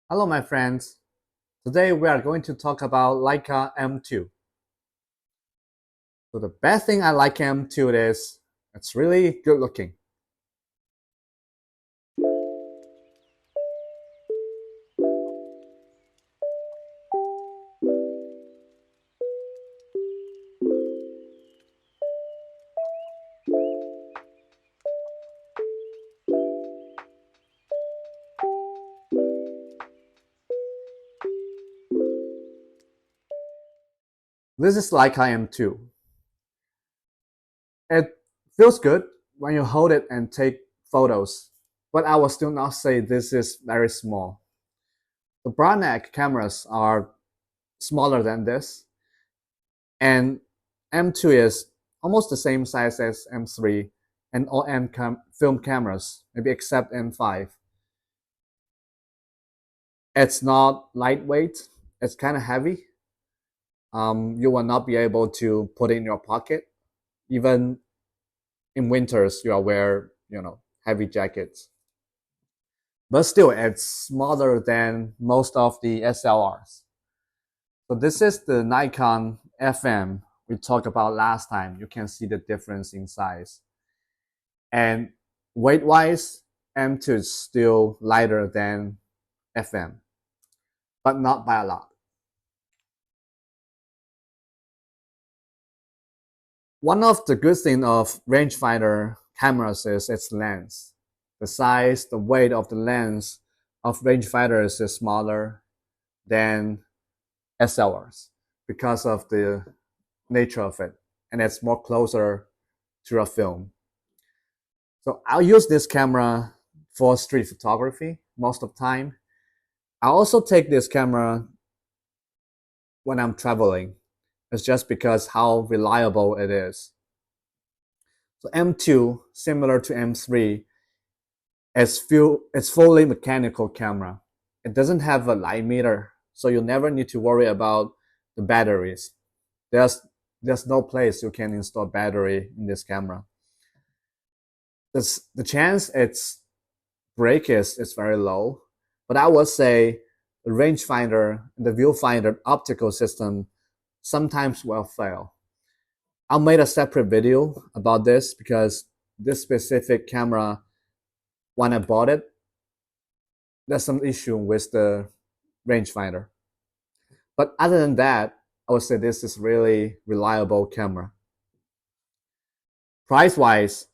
Hello, my friends. Today we are going to talk about Leica M2. So the best thing I like M2 is it's really good looking. This is Leica M2. It feels good when you hold it and take photos, but I will still not say this is very small. The broad neck cameras are smaller than this, and M2 is almost the same size as M3 and all film cameras, maybe except M5. It's not lightweight, it's kind of heavy. You will not be able to put it in your pocket. Even in winters, you will wear, heavy jackets. But still, it's smaller than most of the SLRs. So this is the Nikon FM we talked about last time. You can see the difference in size. And weight-wise, M2 is still lighter than FM, but not by a lot. One of the good things of rangefinder cameras is its lens. The size, the weight of the lens of rangefinders is smaller than SLRs because of the nature of it, and it's more closer to a film. So I'll use this camera for street photography most of the time. I also take this camera when I'm traveling. It's just because how reliable it is. So M2, similar to M3, it's fully mechanical camera. It doesn't have a light meter, so you never need to worry about the batteries. There's no place you can install battery in this camera. The chance it's break is very low, but I would say the rangefinder, the viewfinder optical system sometimes will fail. I made a separate video about this because this specific camera, when I bought it, there's some issue with the rangefinder. But other than that, I would say this is really reliable camera. Price wise,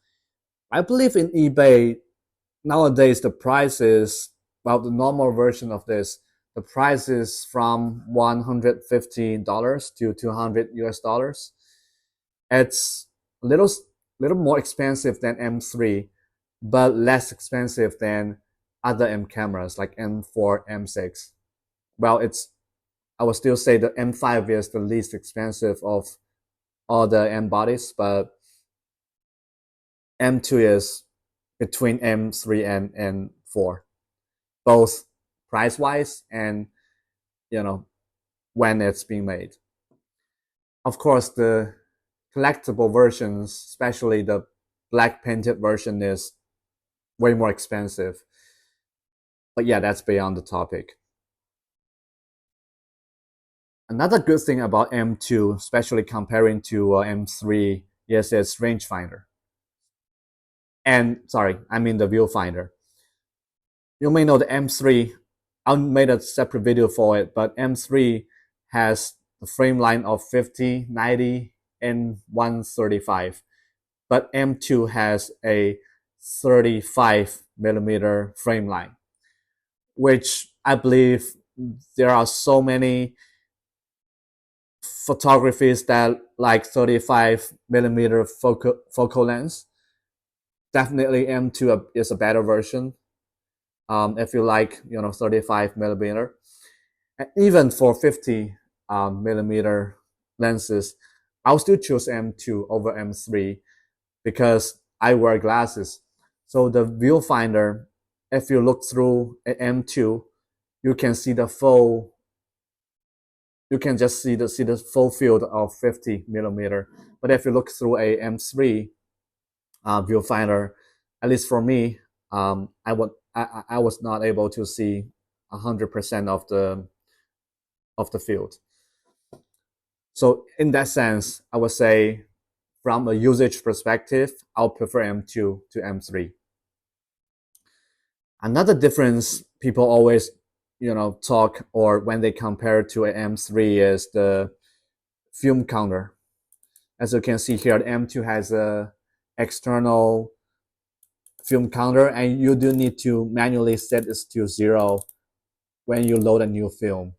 I believe in eBay nowadays the price is, well, the normal version of this, the price is from $150 to 200 US dollars. It's a little more expensive than M3, but less expensive than other M cameras like M4, M6. Well, I would still say the M5 is the least expensive of all the M bodies, but M2 is between M3 and M4, both price wise and when it's being made. Of course, the collectible versions, especially the black painted version, is way more expensive. But yeah, that's beyond the topic. Another good thing about M2, especially comparing to M3, is its rangefinder. And sorry, I mean the viewfinder. You may know the M3. I made a separate video for it, but M3 has the frame line of 50, 90, and 135. But M2 has a 35 millimeter frame line, which I believe there are so many photographies that like 35 millimeter focal length. Definitely M2 is a better version. If you like, 35 millimeter, and even for 50 millimeter lenses, I'll still choose M2 over M3 because I wear glasses. So the viewfinder, if you look through an M2, you can see the full. You can just see the full field of 50 millimeter. But if you look through a M3 viewfinder, at least for me, I was not able to see 100% of the field. So in that sense, I would say from a usage perspective, I'll prefer M2 to M3. Another difference people always, talk or when they compare to an M3 is the film counter. As you can see here, the M2 has a external film counter, and you do need to manually set this to 0 when you load a new film.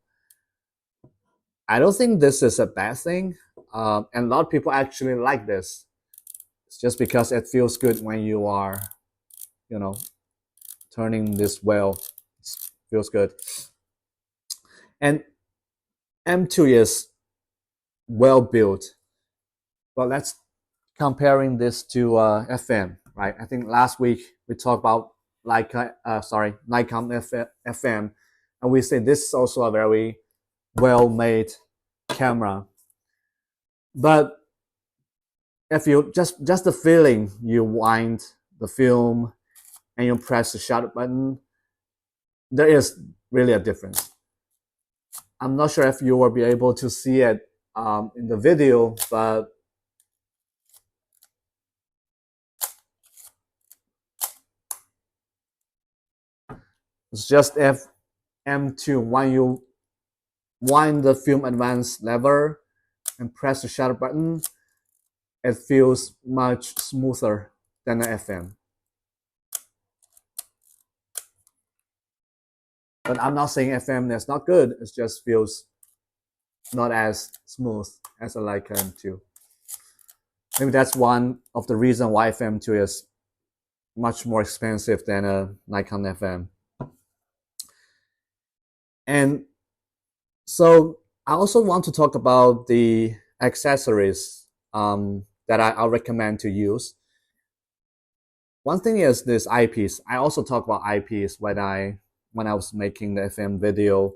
I don't think this is a bad thing, and a lot of people actually like this. It's just because it feels good when you are, turning this wheel. It feels good. And M2 is well built. But let's comparing this to FM, right? I think last week we talked about Nikon FM, and we say this is also a very well-made camera. But if you just the feeling, you wind the film and you press the shutter button, there is really a difference. I'm not sure if you will be able to see it in the video, but it's just if M2, when you wind the film advance lever and press the shutter button, it feels much smoother than the FM. But I'm not saying FM is not good, it just feels not as smooth as a Leica M2. Maybe that's one of the reasons why FM2 is much more expensive than a Nikon FM. And so I also want to talk about the accessories that I'll recommend to use. One thing is this eyepiece. I also talk about eyepiece when I was making the FM video.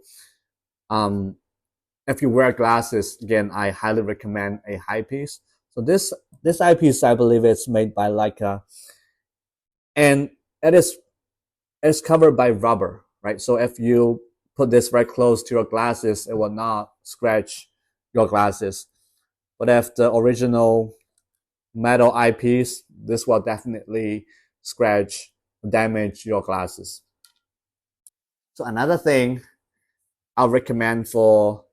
If you wear glasses, again, I highly recommend a eyepiece. So this eyepiece, I believe it's made by Leica, and it's covered by rubber, right? So if you put this very close to your glasses, it will not scratch your glasses. But if the original metal eyepiece, this will definitely scratch, damage your glasses. So another thing I'll recommend for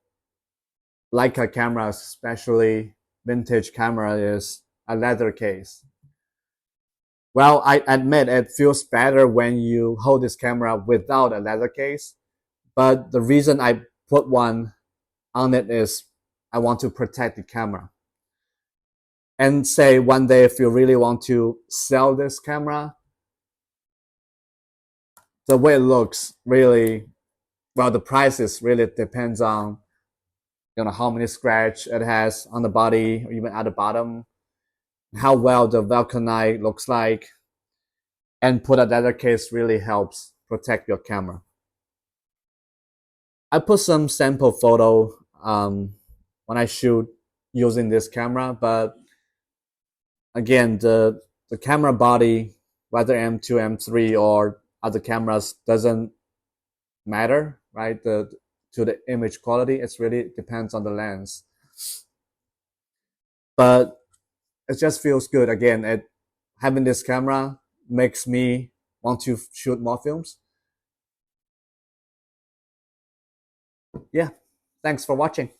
Leica cameras, especially vintage camera, is a leather case. Well, I admit it feels better when you hold this camera without a leather case, but the reason I put one on it is I want to protect the camera. And say one day if you really want to sell this camera, the way it looks really, well, the prices really depends on how many scratch it has on the body or even at the bottom, how well the vulcanite looks like, and put a leather case really helps protect your camera. I put some sample photo when I shoot using this camera, but again, the camera body, whether M2, M3, or other cameras, doesn't matter, right? To the image quality, it really depends on the lens. But it just feels good. Again, having this camera makes me want to shoot more films. Yeah, thanks for watching.